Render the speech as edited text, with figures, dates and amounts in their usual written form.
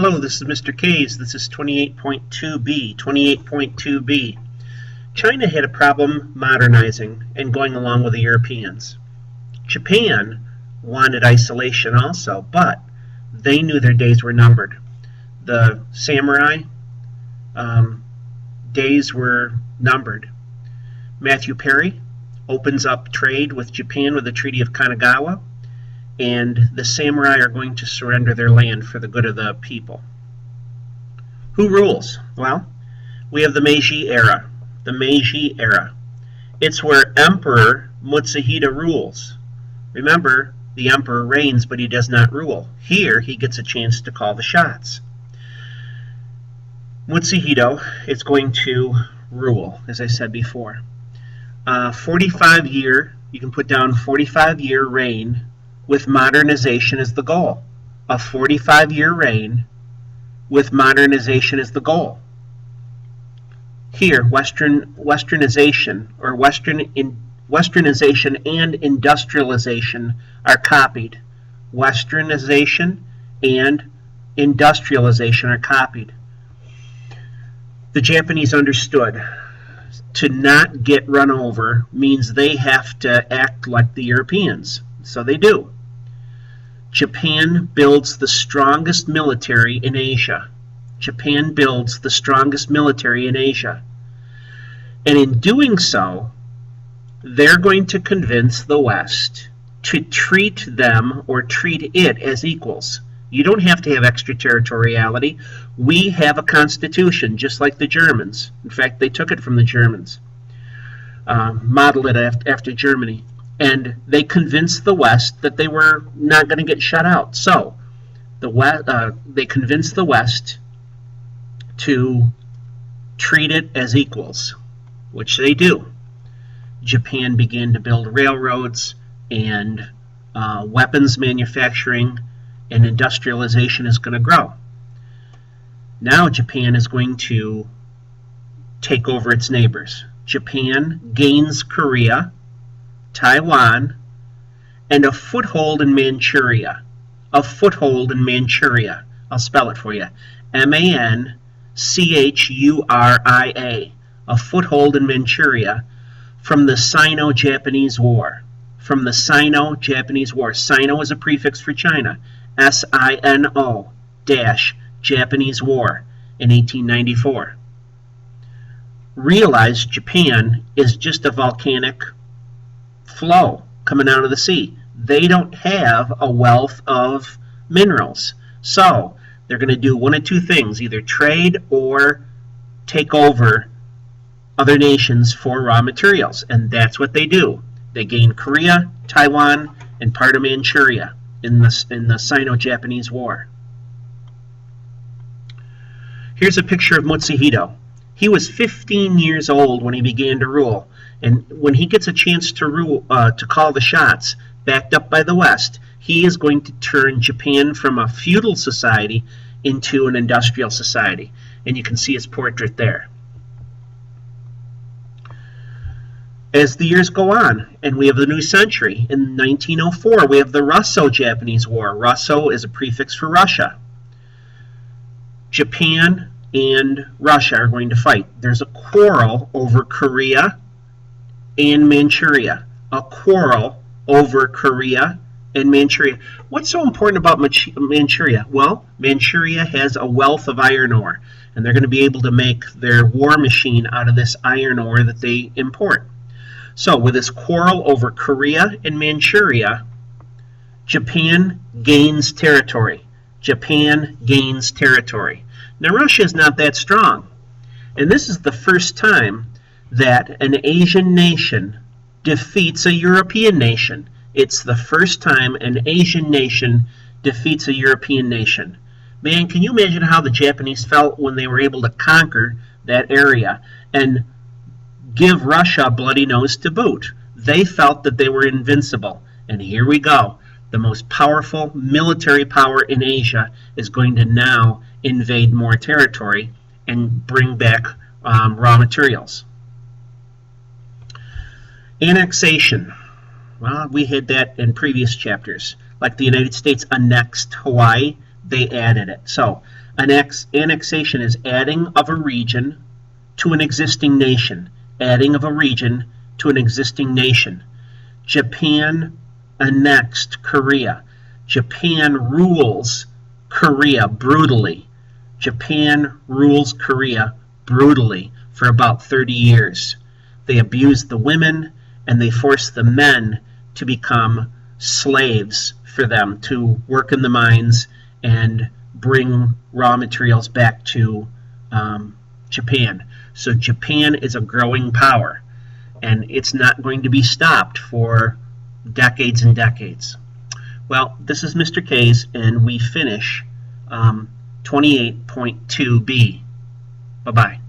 Hello, this is Mr. K's. This is 28.2b. 28.2b. China had a problem modernizing and going along with the Europeans. Japan wanted isolation also, but they knew their days were numbered. The samurai days were numbered. Matthew Perry opens up trade with Japan with the Treaty of Kanagawa, and the samurai are going to surrender their land for the good of the people. Who rules? Well, we have the Meiji Era. The Meiji Era. It's where Emperor Matza Hito rules. Remember, the emperor reigns, but he does not rule. Here, he gets a chance to call the shots. Matza Hito is going to rule, as I said before. 45-year, you can put down 45-year reign with modernization as the goal. A 45-year reign with modernization as the goal. Here, Westernization and industrialization are copied. Westernization and industrialization are copied. The Japanese understood to not get run over means they have to act like the Europeans. So they do. Japan builds the strongest military in Asia. Japan builds the strongest military in Asia. And in doing so, they're going to convince the West to treat them or treat it as equals. You don't have to have extraterritoriality. We have a constitution, just like the Germans. In fact, they took it from the Germans, modeled it after Germany. And they convinced the West that they were not going to get shut out. So they convinced the West to treat it as equals, which they do. Japan began to build railroads and weapons manufacturing, and industrialization is going to grow. Now Japan is going to take over its neighbors. Japan gains Korea, Taiwan, and a foothold in Manchuria. A foothold in Manchuria. I'll spell it for you. Manchuria. A foothold in Manchuria from the Sino-Japanese War. From the Sino-Japanese War. Sino is a prefix for China. Sino-Japanese War in 1894. Realize Japan is just a volcanic flow coming out of the sea. They don't have a wealth of minerals. So they're going to do one of two things, either trade or take over other nations for raw materials. And that's what they do. They gain Korea, Taiwan, and part of Manchuria in the Sino-Japanese War. Here's a picture of Matza Hito. He was 15 years old when he began to rule. And when he gets a chance to rule, to call the shots, backed up by the West, he is going to turn Japan from a feudal society into an industrial society. And you can see his portrait there. As the years go on, and we have the new century, in 1904 we have the Russo-Japanese War. Russo is a prefix for Russia. Japan and Russia are going to fight. There's a quarrel over Korea and Manchuria. A quarrel over Korea and Manchuria. What's so important about Manchuria? Well, Manchuria has a wealth of iron ore, and they're going to be able to make their war machine out of this iron ore that they import. So with this quarrel over Korea and Manchuria, Japan gains territory. Japan gains territory. Now Russia is not that strong. And this is the first time that an Asian nation defeats a European nation. It's the first time an Asian nation defeats a European nation. Man, can you imagine how the Japanese felt when they were able to conquer that area and give Russia a bloody nose to boot? They felt that they were invincible. And here we go. The most powerful military power in Asia is going to now invade more territory and bring back raw materials. Annexation. Well, we had that in previous chapters. Like the United States annexed Hawaii, they added it. So annexation is adding of a region to an existing nation. Adding of a region to an existing nation. Japan annexed Korea. Japan rules Korea brutally. Japan rules Korea brutally for about 30 years. They abuse the women and they force the men to become slaves for them to work in the mines and bring raw materials back to Japan. So Japan is a growing power, and it's not going to be stopped for decades and decades. Well, this is Mr. K's, and we finish 28.2b. Bye-bye.